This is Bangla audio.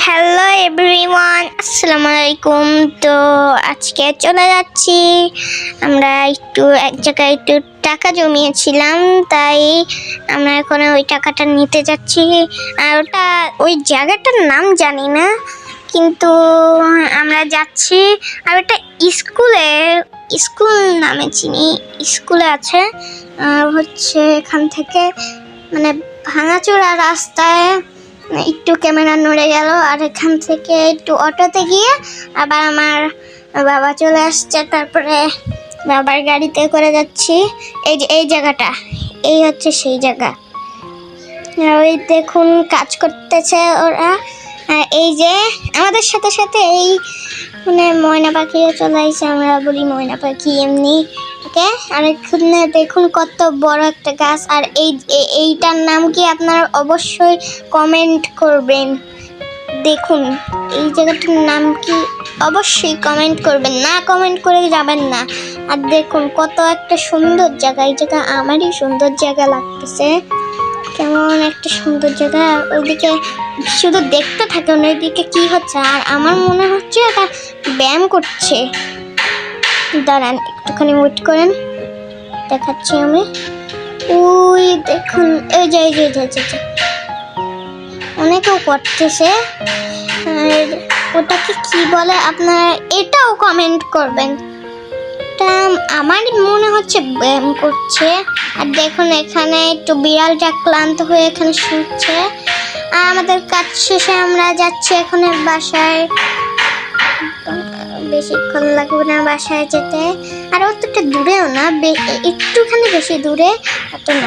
হ্যালো এভরিওয়ান, আসসালামু আলাইকুম। তো আজকে চলে যাচ্ছি আমরা এক জায়গায় একটু টাকা জমিয়েছিলাম, তাই আমরা এখন ওই টাকাটা নিতে যাচ্ছি। আর ওই জায়গাটার নাম জানি না, কিন্তু আমরা যাচ্ছি। আর ওটা স্কুল নামে চিনি, স্কুলে আছে হচ্ছে এখান থেকে মানে ভাঙাচোরা রাস্তায় একটু ক্যামেরা নড়ে গেল। আর এখান থেকে একটু অটোতে গিয়ে আবার আমার বাবা চলে আসছে, তারপরে বাবার গাড়িতে করে যাচ্ছি। এই জায়গাটা, এই হচ্ছে সেই জায়গা। ওই দেখুন কাজ করতেছে ওরা। এই যে আমাদের সাথে সাথে এই মানে ময়না পাখিও চলে আসছে, আমরা বলি ময়না পাখি এমনি। ওকে, আর এখানে দেখুন কত বড় একটা গাছ। আর এইটার নাম কি আপনারা অবশ্যই কমেন্ট করবেন। দেখুন এই জায়গাটার নাম কি অবশ্যই কমেন্ট করবেন, না কমেন্ট করে যাবেন না। আর দেখুন কত একটা সুন্দর জায়গা, এই জায়গা আমারই সুন্দর জায়গা লাগতেছে, কেমন একটা সুন্দর জায়গা। ওইদিকে শুধু দেখতে থাকুন ওইদিকে কি হচ্ছে। আর আমার মনে হচ্ছে এটা ব্যায়াম করছে। দাঁড়ান একটুখানি ওয়েট করেন, দেখাচ্ছি আমি। ওই দেখুন এই যে অনেকেও করতেছে। আর ওটাকে কি বলে আপনারা এটাও কমেন্ট করবেন। তা আমার মনে হচ্ছে ব্যায়াম করছে। আর দেখুন এখানে একটু বিড়ালটা ক্লান্ত হয়ে এখানে শুচ্ছে। আর আমাদের কাজ শেষে আমরা যাচ্ছি এখন বাসায়। বেশিক্ষণ লাগবে না বাসায় যেতে, আর অতটা দূরেও না, একটুখানি বেশি দূরে, এত না।